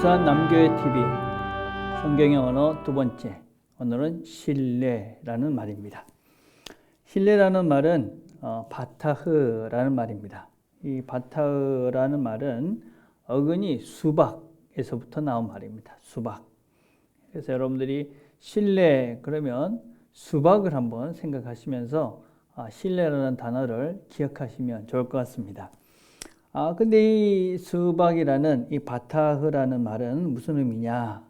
부산 남교회 TV 성경의 언어 두 번째, 오늘은 신뢰라는 말입니다. 신뢰라는 말은 바타흐라는 말입니다. 이 바타흐라는 말은 어근이 수박에서부터 나온 말입니다. 수박. 그래서 여러분들이 신뢰 그러면 수박을 한번 생각하시면서 신뢰라는 단어를 기억하시면 좋을 것 같습니다. 근데 이 수박이라는 이 바타흐라는 말은 무슨 의미냐?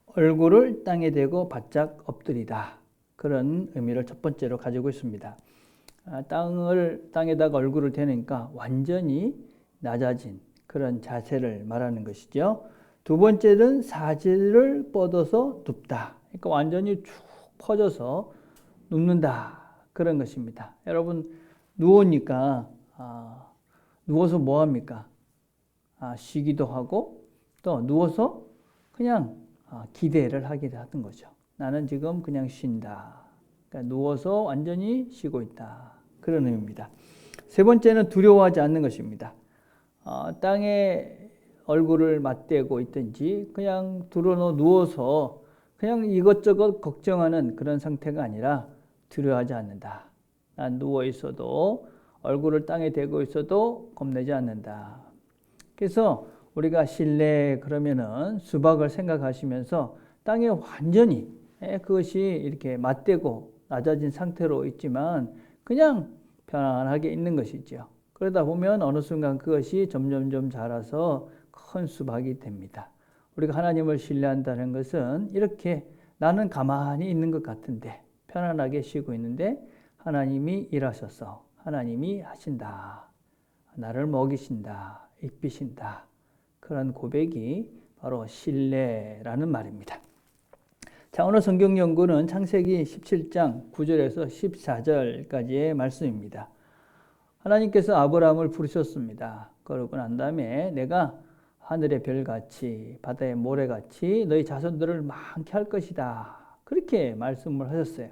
얼굴을 땅에 대고 바짝 엎드리다. 그런 의미를 첫 번째로 가지고 있습니다. 땅에다가 얼굴을 대니까 완전히 낮아진 그런 자세를 말하는 것이죠. 두 번째는 사지를 뻗어서 눕다. 그러니까 완전히 쭉 퍼져서 눕는다. 그런 것입니다. 여러분, 누우니까, 누워서 뭐 합니까? 쉬기도 하고 또 누워서 그냥 기대를 하기도 하는 거죠. 나는 지금 그냥 쉰다. 그러니까 누워서 완전히 쉬고 있다. 그런 의미입니다. 세 번째는 두려워하지 않는 것입니다. 땅에 얼굴을 맞대고 있든지 그냥 누워서 그냥 이것저것 걱정하는 그런 상태가 아니라 두려워하지 않는다. 난 누워 있어도 얼굴을 땅에 대고 있어도 겁내지 않는다. 그래서 우리가 신뢰 그러면은 수박을 생각하시면서 땅에 완전히 그것이 이렇게 맞대고 낮아진 상태로 있지만 그냥 편안하게 있는 것이죠. 그러다 보면 어느 순간 그것이 점점점 자라서 큰 수박이 됩니다. 우리가 하나님을 신뢰한다는 것은 이렇게 나는 가만히 있는 것 같은데 편안하게 쉬고 있는데 하나님이 일하셔서 하나님이 하신다. 나를 먹이신다. 입히신다. 그런 고백이 바로 신뢰라는 말입니다. 자, 오늘 성경 연구는 창세기 17장 9절에서 14절까지의 말씀입니다. 하나님께서 아브라함을 부르셨습니다. 그러고 난 다음에 내가 하늘의 별같이 바다의 모래같이 너희 자손들을 많게 할 것이다. 그렇게 말씀을 하셨어요.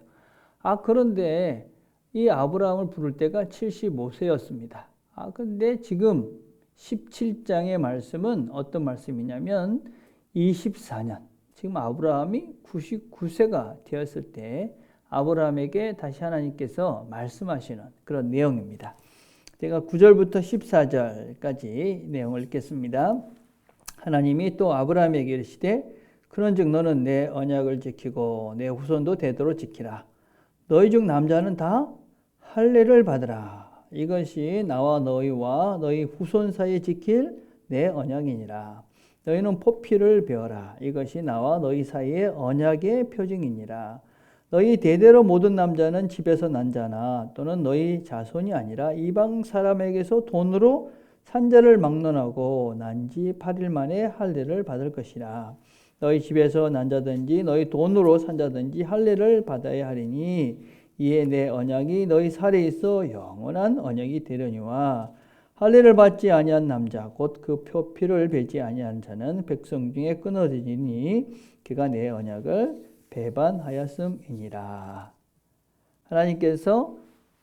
그런데 이 아브라함을 부를 때가 75세였습니다. 근데 지금 17장의 말씀은 어떤 말씀이냐면 24년, 지금 아브라함이 99세가 되었을 때 아브라함에게 다시 하나님께서 말씀하시는 그런 내용입니다. 제가 9절부터 14절까지 내용을 읽겠습니다. 하나님이 또 아브라함에게 이르시되 그런즉 너는 내 언약을 지키고 내 후손도 대대로 지키라. 너희 중 남자는 다 할례를 받으라. 이것이 나와 너희와 너희 후손 사이에 지킬 내 언약이니라. 너희는 포피를 베어라. 이것이 나와 너희 사이의 언약의 표징이니라. 너희 대대로 모든 남자는 집에서 난 자나 또는 너희 자손이 아니라 이방 사람에게서 돈으로 산자를 막론하고 난 지 8일 만에 할례를 받을 것이라. 너희 집에서 난 자든지 너희 돈으로 산 자든지 할례를 받아야 하리니 이에 내 언약이 너희 살에 있어 영원한 언약이 되려니와 할례를 받지 아니한 남자 곧 그 표피를 베지 아니한 자는 백성 중에 끊어지니 그가 내 언약을 배반하였음이니라. 하나님께서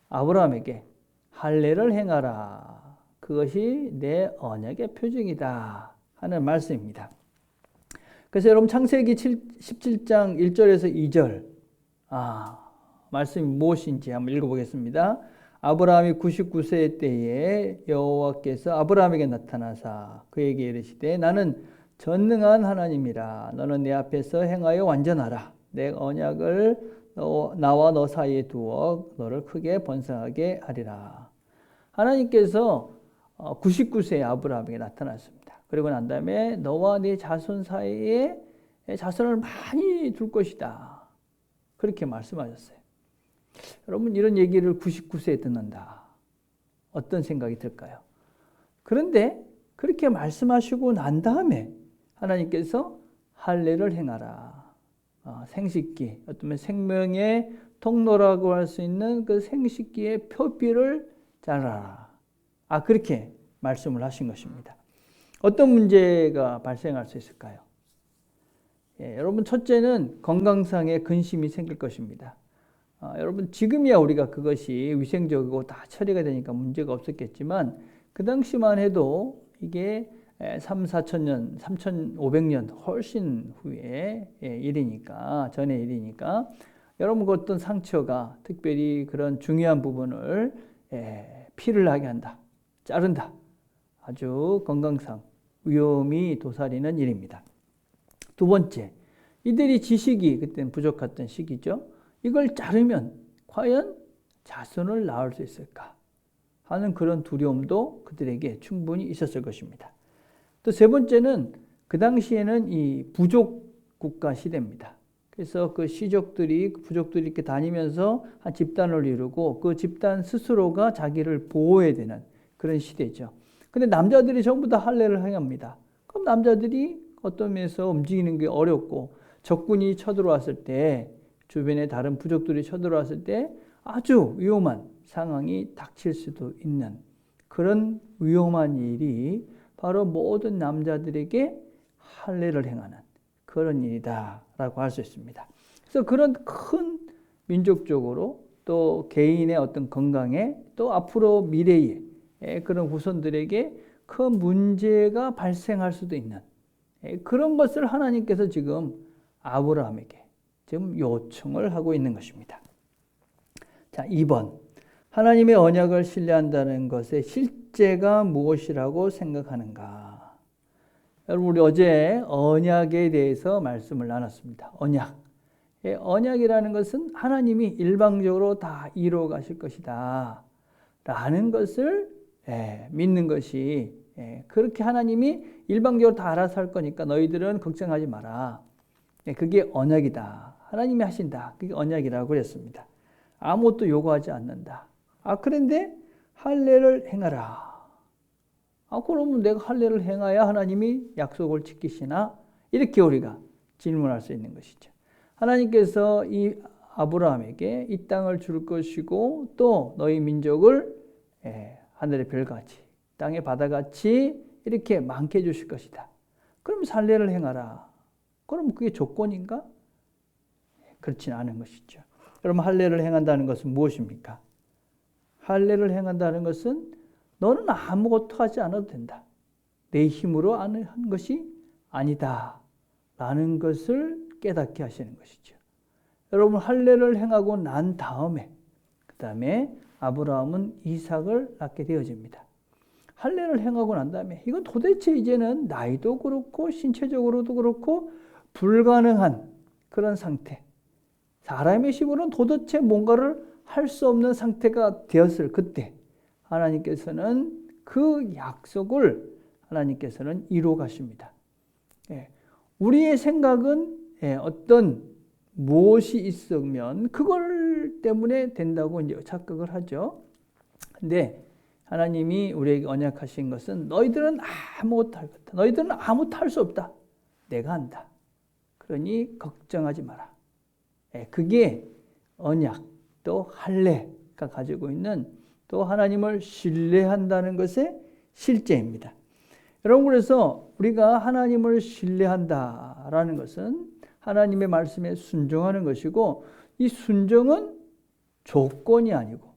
아브라함에게 할례를 행하라. 그것이 내 언약의 표징이다 하는 말씀입니다. 그래서 여러분 창세기 17장 1절에서 2절 말씀이 무엇인지 한번 읽어보겠습니다. 아브라함이 99세 때에 여호와께서 아브라함에게 나타나사 그에게 이르시되 나는 전능한 하나님이라. 너는 내 앞에서 행하여 완전하라. 내 언약을 나와 너 사이에 두어 너를 크게 번성하게 하리라. 하나님께서 99세의 아브라함에게 나타났습니다. 그리고 난 다음에 너와 네 자손 사이에 자손을 많이 둘 것이다. 그렇게 말씀하셨어요. 여러분 이런 얘기를 99세에 듣는다. 어떤 생각이 들까요? 그런데 그렇게 말씀하시고 난 다음에 하나님께서 할례를 행하라. 생식기, 어쩌면 생명의 통로라고 할 수 있는 그 생식기의 표피를 자라라. 그렇게 말씀을 하신 것입니다. 어떤 문제가 발생할 수 있을까요? 여러분 첫째는 건강상의 근심이 생길 것입니다. 여러분 지금이야 우리가 그것이 위생적이고 다 처리가 되니까 문제가 없었겠지만 그 당시만 해도 이게 4천 년, 3,500년 훨씬 후의 일이니까, 전의 일이니까 여러분 그 어떤 상처가 특별히 그런 중요한 부분을 피를 나게 한다, 자른다. 아주 건강상 위험이 도사리는 일입니다. 두 번째, 이들이 지식이 그때는 부족했던 시기죠. 이걸 자르면 과연 자손을 낳을 수 있을까 하는 그런 두려움도 그들에게 충분히 있었을 것입니다. 또 세 번째는 그 당시에는 이 부족 국가 시대입니다. 그래서 그 시족들이, 부족들이 이렇게 다니면서 한 집단을 이루고 그 집단 스스로가 자기를 보호해야 되는 그런 시대죠. 근데 남자들이 전부 다 할례를 행합니다. 그럼 남자들이 어떤 면에서 움직이는 게 어렵고 적군이 쳐들어왔을 때, 주변에 다른 부족들이 쳐들어왔을 때 아주 위험한 상황이 닥칠 수도 있는 그런 위험한 일이 바로 모든 남자들에게 할례를 행하는 그런 일이다라고 할 수 있습니다. 그래서 그런 큰 민족적으로 또 개인의 어떤 건강에 또 앞으로 미래에 그런 후손들에게 큰 문제가 발생할 수도 있는 그런 것을 하나님께서 지금 아브라함에게 지금 요청을 하고 있는 것입니다. 자, 2번. 하나님의 언약을 신뢰한다는 것의 실제가 무엇이라고 생각하는가? 여러분, 우리 어제 언약에 대해서 말씀을 나눴습니다. 언약. 언약이라는 것은 하나님이 일방적으로 다 이루어 가실 것이다 라는 것을 믿는 것이, 그렇게 하나님이 일방적으로 다 알아서 할 거니까 너희들은 걱정하지 마라. 그게 언약이다. 하나님이 하신다. 그게 언약이라고 그랬습니다. 아무것도 요구하지 않는다. 그런데 할례를 행하라. 그러면 내가 할례를 행해야 하나님이 약속을 지키시나? 이렇게 우리가 질문할 수 있는 것이죠. 하나님께서 이 아브라함에게 이 땅을 줄 것이고 또 너희 민족을 하늘의 별같이 땅의 바다같이 이렇게 많게 해주실 것이다. 그럼 할례를 행하라. 그럼 그게 조건인가? 그렇지는 않은 것이죠. 그럼 할례를 행한다는 것은 무엇입니까? 할례를 행한다는 것은 너는 아무것도 하지 않아도 된다. 내 힘으로 하는 것이 아니다 라는 것을 깨닫게 하시는 것이죠. 여러분, 할례를 행하고 난 다음에 그 다음에 아브라함은 이삭을 낳게 되어집니다. 할례를 행하고 난 다음에 이건 도대체 이제는 나이도 그렇고 신체적으로도 그렇고 불가능한 그런 상태, 사람의 힘으로는 도대체 뭔가를 할 수 없는 상태가 되었을 그때 하나님께서는 그 약속을 하나님께서는 이루어 가십니다. 우리의 생각은 어떤 무엇이 있으면 그걸 때문에 된다고 이제 착각을 하죠. 근데 하나님이 우리에게 언약하신 것은 너희들은 아무것도 할 것다. 너희들은 아무것도 할 수 없다. 내가 한다. 그러니 걱정하지 마라. 그게 언약 또 할례가 가지고 있는 또 하나님을 신뢰한다는 것의 실제입니다. 여러분, 그래서 우리가 하나님을 신뢰한다라는 것은 하나님의 말씀에 순종하는 것이고 이 순종은 조건이 아니고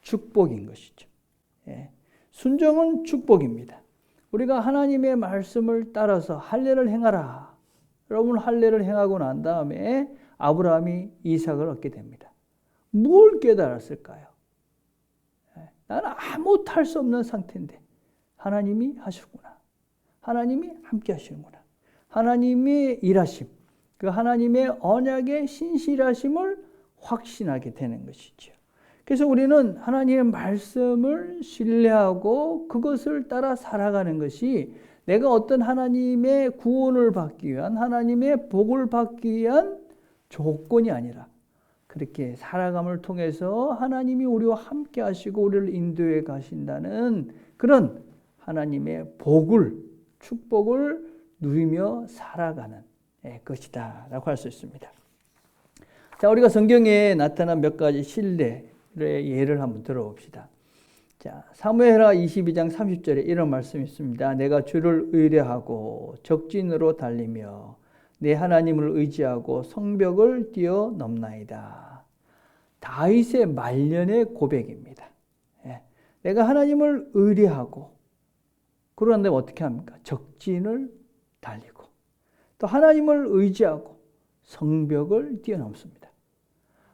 축복인 것이죠. 순종은 축복입니다. 우리가 하나님의 말씀을 따라서 할례를 행하라. 여러분, 할례를 행하고 난 다음에 아브라함이 이삭을 얻게 됩니다. 뭘 깨달았을까요? 나는 아무것도 할 수 없는 상태인데 하나님이 하시구나. 하나님이 함께 하시는구나. 하나님의 일하심, 그 하나님의 언약의 신실하심을 확신하게 되는 것이죠. 그래서 우리는 하나님의 말씀을 신뢰하고 그것을 따라 살아가는 것이 내가 어떤 하나님의 구원을 받기 위한, 하나님의 복을 받기 위한 조건이 아니라 그렇게 살아감을 통해서 하나님이 우리와 함께 하시고 우리를 인도해 가신다는 그런 하나님의 복을, 축복을 누리며 살아가는 것이다 라고 할 수 있습니다. 자, 우리가 성경에 나타난 몇 가지 신뢰의 예를 한번 들어봅시다. 자, 사무엘하 22장 30절에 이런 말씀이 있습니다. 내가 주를 의뢰하고 적진으로 달리며 내 하나님을 의지하고 성벽을 뛰어넘나이다. 다윗의 말년의 고백입니다. 내가 하나님을 의뢰하고 그런데 어떻게 합니까? 적진을 달리고 또 하나님을 의지하고 성벽을 뛰어넘습니다.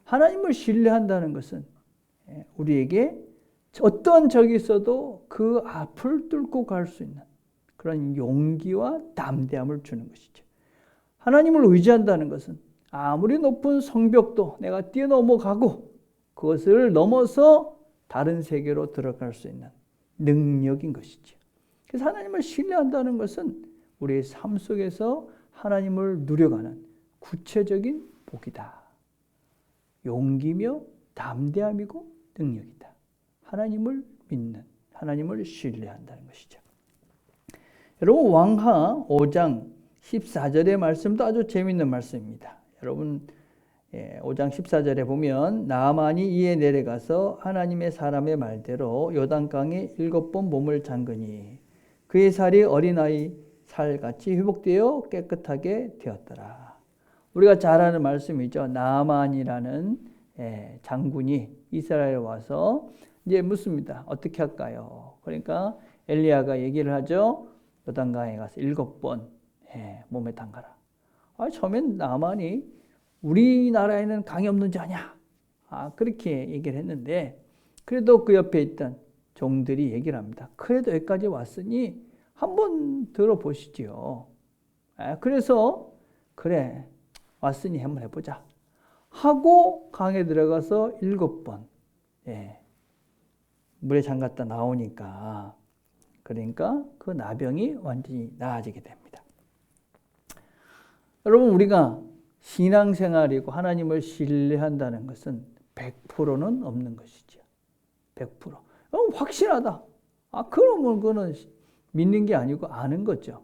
하나님을 신뢰한다는 것은 우리에게 어떤 적이 있어도 그 앞을 뚫고 갈 수 있는 그런 용기와 담대함을 주는 것이죠. 하나님을 의지한다는 것은 아무리 높은 성벽도 내가 뛰어넘어가고 그것을 넘어서 다른 세계로 들어갈 수 있는 능력인 것이죠. 그래서 하나님을 신뢰한다는 것은 우리의 삶 속에서 하나님을 누려가는 구체적인 복이다. 용기며 담대함이고 능력이다. 하나님을 믿는, 하나님을 신뢰한다는 것이죠. 여러분 왕하 5장 14절의 말씀도 아주 재미있는 말씀입니다. 여러분 5장 14절에 보면 나아만이 이에 내려가서 하나님의 사람의 말대로 요단강에 7번 몸을 잠그니 그의 살이 어린아이 살같이 회복되어 깨끗하게 되었더라. 우리가 잘 아는 말씀이죠. 나아만이라는 장군이 이스라엘에 와서 이제 묻습니다. 어떻게 할까요? 그러니까 엘리야가 얘기를 하죠. 요단강에 가서 7번 몸에 담가라. 처음엔 나아만이 우리나라에는 강이 없는 자 아니야. 그렇게 얘기를 했는데 그래도 그 옆에 있던 종들이 얘기를 합니다. 그래도 여기까지 왔으니 한번 들어보시지요. 그래서 그래 왔으니 한번 해보자 하고 강에 들어가서 7번 물에 잠갔다 나오니까 그러니까 그 나병이 완전히 나아지게 됩니다. 여러분 우리가 신앙생활이고 하나님을 신뢰한다는 것은 100%는 없는 것이죠. 100%. 확실하다. 그러면 그거는 믿는 게 아니고 아는 거죠.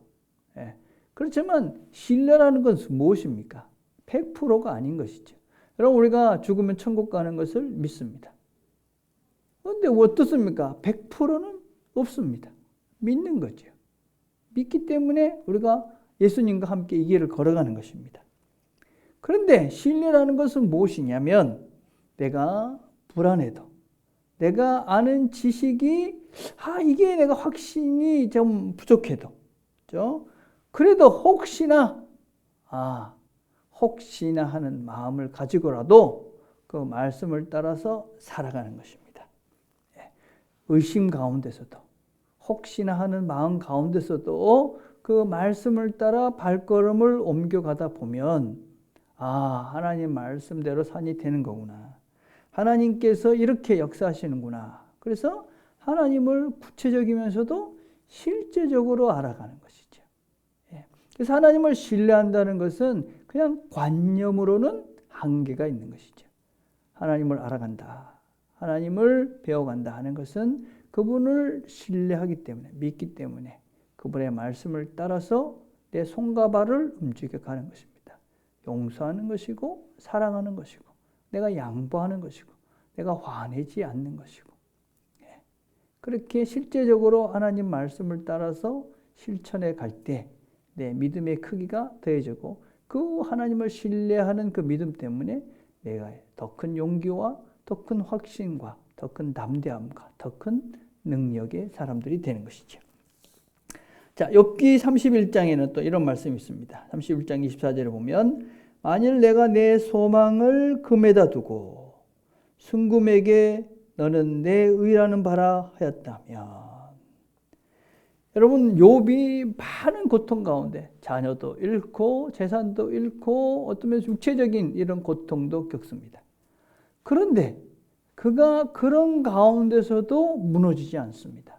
그렇지만 신뢰라는 것은 무엇입니까? 100%가 아닌 것이죠. 여러분 우리가 죽으면 천국 가는 것을 믿습니다. 그런데 어떻습니까? 100%는 없습니다. 믿는 거죠. 믿기 때문에 우리가 예수님과 함께 이 길을 걸어가는 것입니다. 그런데 신뢰라는 것은 무엇이냐면 내가 불안해도 내가 아는 지식이 이게 내가 확신이 좀 부족해도 그래도 혹시나 하는 마음을 가지고라도 그 말씀을 따라서 살아가는 것입니다. 의심 가운데서도 혹시나 하는 마음 가운데서도 그 말씀을 따라 발걸음을 옮겨가다 보면 하나님 말씀대로 산이 되는 거구나. 하나님께서 이렇게 역사하시는구나. 그래서 하나님을 구체적이면서도 실제적으로 알아가는 것이죠. 그래서 하나님을 신뢰한다는 것은 그냥 관념으로는 한계가 있는 것이죠. 하나님을 알아간다. 하나님을 배워간다 하는 것은 그분을 신뢰하기 때문에 믿기 때문에 그분의 말씀을 따라서 내 손과 발을 움직여가는 것입니다. 용서하는 것이고 사랑하는 것이고 내가 양보하는 것이고 내가 화내지 않는 것이고 그렇게 실제적으로 하나님 말씀을 따라서 실천해 갈 때 내 믿음의 크기가 더해지고 그 하나님을 신뢰하는 그 믿음 때문에 내가 더 큰 용기와 더 큰 확신과 더 큰 담대함과 더 큰 능력의 사람들이 되는 것이죠. 자, 욥기 31장에는 또 이런 말씀이 있습니다. 31장 24절에 보면 만일 내가 내 소망을 금에다 두고 순금에게 너는 내 의라는 바라 하였다면 여러분 욥이 많은 고통 가운데 자녀도 잃고 재산도 잃고 어떤 면에서 육체적인 이런 고통도 겪습니다. 그런데 그가 그런 가운데서도 무너지지 않습니다.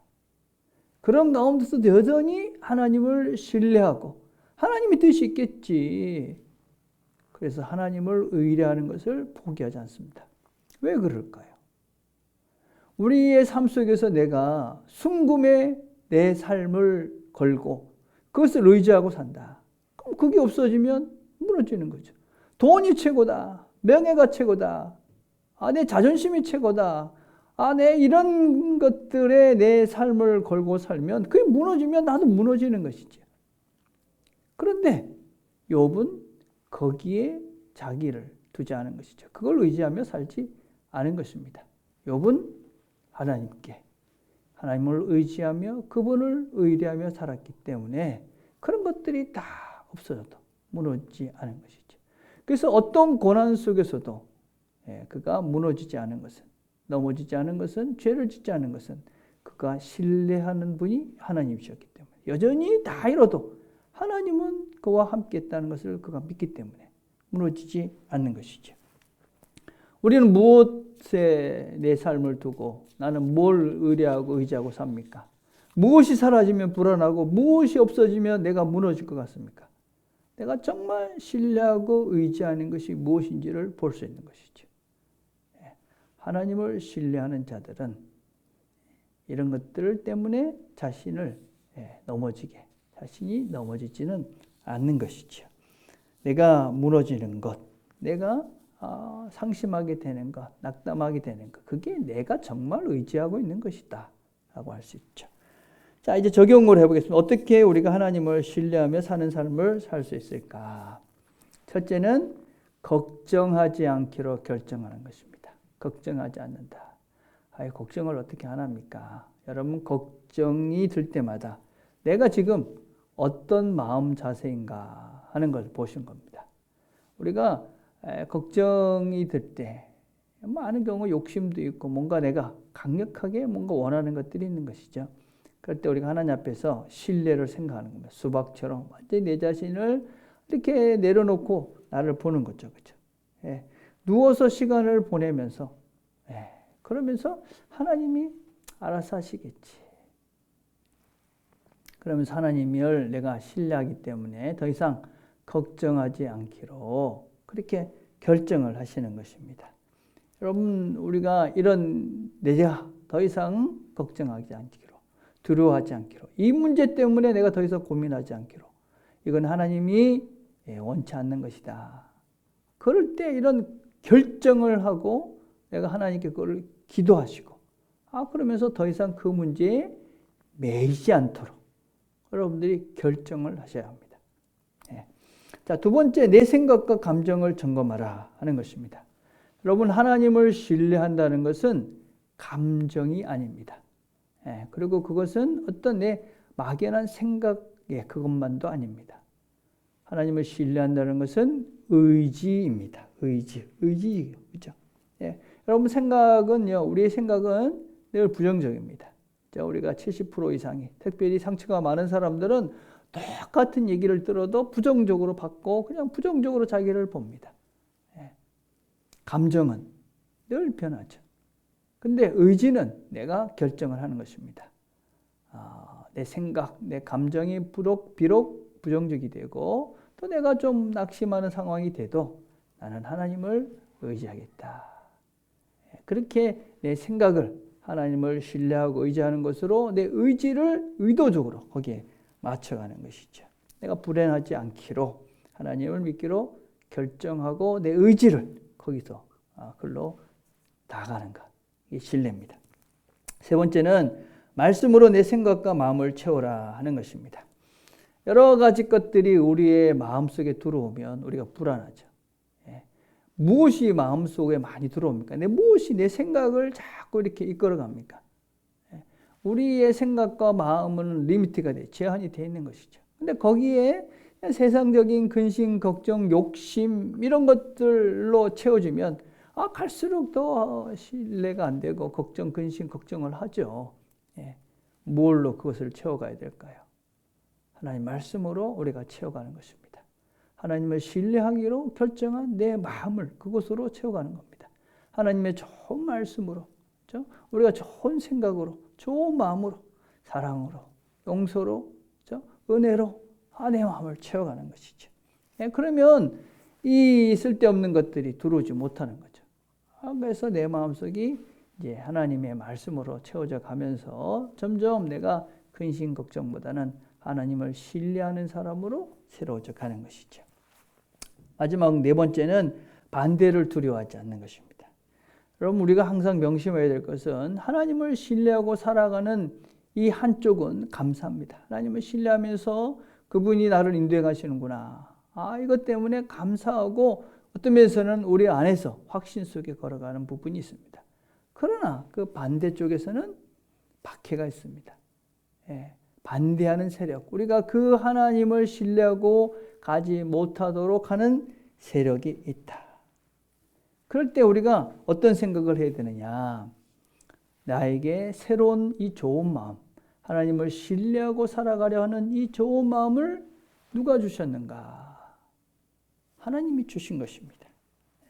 그런 가운데서도 여전히 하나님을 신뢰하고 하나님의 뜻이 있겠지. 그래서 하나님을 의뢰하는 것을 포기하지 않습니다. 왜 그럴까요? 우리의 삶 속에서 내가 순금에 내 삶을 걸고 그것을 의지하고 산다. 그럼 그게 없어지면 무너지는 거죠. 돈이 최고다. 명예가 최고다. 내 자존심이 최고다. 내 이런 것들에 내 삶을 걸고 살면 그게 무너지면 나도 무너지는 것이죠. 그런데 욥은 거기에 자기를 두지 않은 것이죠. 그걸 의지하며 살지 않은 것입니다. 욥은 하나님을 의지하며 그분을 의뢰하며 살았기 때문에 그런 것들이 다 없어져도 무너지지 않은 것이죠. 그래서 어떤 고난 속에서도 그가 무너지지 않은 것은, 넘어지지 않은 것은, 죄를 짓지 않은 것은 그가 신뢰하는 분이 하나님이셨기 때문에 여전히 다 잃어도 하나님은 그와 함께 했다는 것을 그가 믿기 때문에 무너지지 않는 것이죠. 우리는 무엇에 내 삶을 두고 나는 뭘 의뢰하고 의지하고 삽니까? 무엇이 사라지면 불안하고 무엇이 없어지면 내가 무너질 것 같습니까? 내가 정말 신뢰하고 의지하는 것이 무엇인지를 볼 수 있는 것이죠. 하나님을 신뢰하는 자들은 이런 것들 때문에 자신이 넘어지지는 않는 것이죠. 내가 무너지는 것, 내가 상심하게 되는 것, 낙담하게 되는 것, 그게 내가 정말 의지하고 있는 것이다 라고 할 수 있죠. 자, 이제 적용을 해보겠습니다. 어떻게 우리가 하나님을 신뢰하며 사는 삶을 살 수 있을까? 첫째는 걱정하지 않기로 결정하는 것입니다. 걱정하지 않는다. 걱정을 어떻게 안 합니까? 여러분, 걱정이 들 때마다 내가 지금 어떤 마음 자세인가 하는 걸 보신 겁니다. 우리가 걱정이 들 때 많은 경우 욕심도 있고 뭔가 내가 강력하게 뭔가 원하는 것들이 있는 것이죠. 그럴 때 우리가 하나님 앞에서 신뢰를 생각하는 겁니다. 수박처럼 완전히 내 자신을 이렇게 내려놓고 나를 보는 거죠. 그렇죠? 누워서 시간을 보내면서 그러면서 하나님이 알아서 하시겠지. 그러면서 하나님을 내가 신뢰하기 때문에 더 이상 걱정하지 않기로 그렇게 결정을 하시는 것입니다. 여러분, 우리가 이런 내가 더 이상 걱정하지 않기로, 두려워하지 않기로, 이 문제 때문에 내가 더 이상 고민하지 않기로, 이건 하나님이 원치 않는 것이다. 그럴 때 이런 결정을 하고 내가 하나님께 그걸 기도하시고, 그러면서 더 이상 그 문제에 매이지 않도록 여러분들이 결정을 하셔야 합니다. 자, 두 번째, 내 생각과 감정을 점검하라 하는 것입니다. 여러분, 하나님을 신뢰한다는 것은 감정이 아닙니다. 그리고 그것은 어떤 내 막연한 생각, 그것만도 아닙니다. 하나님을 신뢰한다는 것은 의지입니다. 의지예요. 그죠? 여러분, 생각은요, 우리의 생각은 늘 부정적입니다. 우리가 70% 이상이, 특별히 상처가 많은 사람들은 똑같은 얘기를 들어도 부정적으로 받고 그냥 부정적으로 자기를 봅니다. 감정은 늘 변하죠. 근데 의지는 내가 결정을 하는 것입니다. 내 생각, 내 감정이 비록 부정적이 되고 또 내가 좀 낙심하는 상황이 돼도 나는 하나님을 의지하겠다. 그렇게 내 생각을 하나님을 신뢰하고 의지하는 것으로 내 의지를 의도적으로 거기에 맞춰가는 것이죠. 내가 불안하지 않기로 하나님을 믿기로 결정하고 내 의지를 거기서 글로 나가는 것. 이게 신뢰입니다. 세 번째는 말씀으로 내 생각과 마음을 채워라 하는 것입니다. 여러 가지 것들이 우리의 마음속에 들어오면 우리가 불안하죠. 무엇이 마음속에 많이 들어옵니까? 무엇이 내 생각을 자꾸 이렇게 이끌어갑니까? 우리의 생각과 마음은 리미트가 돼, 제한이 되어 있는 것이죠. 근데 거기에 세상적인 근심, 걱정, 욕심 이런 것들로 채워지면 갈수록 더 신뢰가 안 되고 걱정, 근심, 걱정을 하죠. 뭘로 그것을 채워가야 될까요? 하나님 말씀으로 우리가 채워가는 것입니다. 하나님을 신뢰하기로 결정한 내 마음을 그것으로 채워가는 겁니다. 하나님의 좋은 말씀으로, 그렇죠? 우리가 좋은 생각으로, 좋은 마음으로, 사랑으로, 용서로, 그렇죠? 은혜로 내 마음을 채워가는 것이죠. 그러면 이 쓸데없는 것들이 들어오지 못하는 거죠. 그래서 내 마음속이 이제 하나님의 말씀으로 채워져 가면서 점점 내가 근심 걱정보다는 하나님을 신뢰하는 사람으로 새로워져 가는 것이죠. 마지막 네 번째는 반대를 두려워하지 않는 것입니다. 여러분, 우리가 항상 명심해야 될 것은 하나님을 신뢰하고 살아가는 이 한쪽은 감사합니다. 하나님을 신뢰하면서 그분이 나를 인도해 가시는구나. 이것 때문에 감사하고 어떤 면에서는 우리 안에서 확신 속에 걸어가는 부분이 있습니다. 그러나 그 반대쪽에서는 박해가 있습니다. 예, 반대하는 세력, 우리가 그 하나님을 신뢰하고 가지 못하도록 하는 세력이 있다. 그럴 때 우리가 어떤 생각을 해야 되느냐? 나에게 새로운 이 좋은 마음, 하나님을 신뢰하고 살아가려 하는 이 좋은 마음을 누가 주셨는가? 하나님이 주신 것입니다.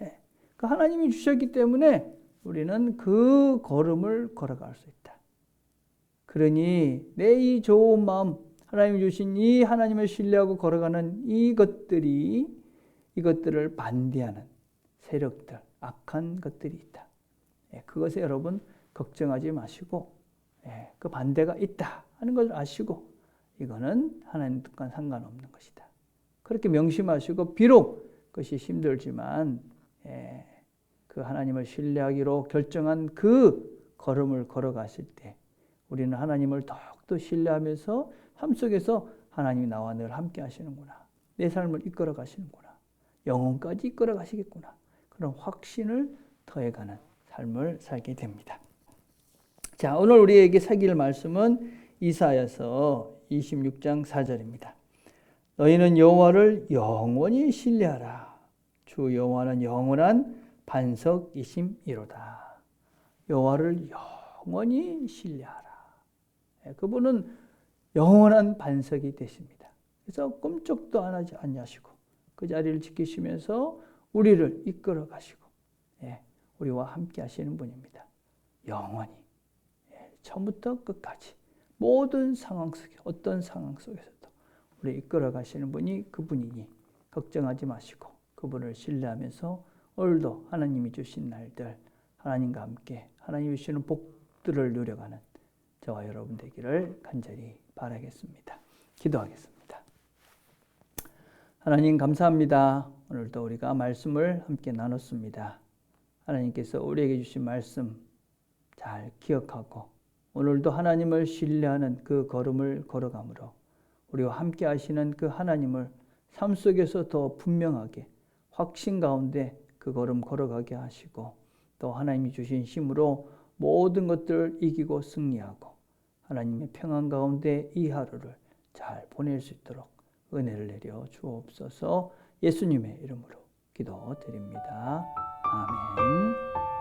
예, 그 하나님이 주셨기 때문에 우리는 그 걸음을 걸어갈 수 있다. 그러니 내 이 좋은 마음, 하나님이 주신 이 하나님을 신뢰하고 걸어가는 이것들을 반대하는 세력들, 악한 것들이 있다. 예, 그것에 여러분 걱정하지 마시고, 예, 그 반대가 있다 하는 걸 아시고, 이거는 하나님과 상관없는 것이다. 그렇게 명심하시고, 비록 그것이 힘들지만, 예, 그 하나님을 신뢰하기로 결정한 그 걸음을 걸어가실 때 우리는 하나님을 더욱더 신뢰하면서 삶 속에서 하나님이 나와 늘 함께 하시는구나, 내 삶을 이끌어 가시는구나, 영혼까지 이끌어 가시겠구나, 그런 확신을 더해가는 삶을 살게 됩니다. 자, 오늘 우리에게 새길 말씀은 이사야서 26장 4절입니다. 너희는 여호와를 영원히 신뢰하라. 주 여호와는 영원한 반석이심이로다. 여호와를 영원히 신뢰하라. 그분은 영원한 반석이 되십니다. 그래서 꿈쩍도 안 하지 않으시고 그 자리를 지키시면서 우리를 이끌어 가시고, 예, 우리와 함께 하시는 분입니다. 영원히, 예, 처음부터 끝까지 모든 상황 속에, 어떤 상황 속에서도 우리 이끌어 가시는 분이 그분이니 걱정하지 마시고 그분을 신뢰하면서 오늘도 하나님이 주신 날들 하나님과 함께 하나님이 주시는 복들을 누려가는 저와 여러분 되기를 간절히 바라겠습니다. 기도하겠습니다. 하나님 감사합니다. 오늘도 우리가 말씀을 함께 나눴습니다. 하나님께서 우리에게 주신 말씀 잘 기억하고 오늘도 하나님을 신뢰하는 그 걸음을 걸어가므로 우리와 함께 하시는 그 하나님을 삶 속에서 더 분명하게 확신 가운데 그 걸음 걸어가게 하시고, 또 하나님이 주신 힘으로 모든 것들을 이기고 승리하고 하나님의 평안 가운데 이 하루를 잘 보낼 수 있도록 은혜를 내려 주옵소서. 예수님의 이름으로 기도드립니다. 아멘.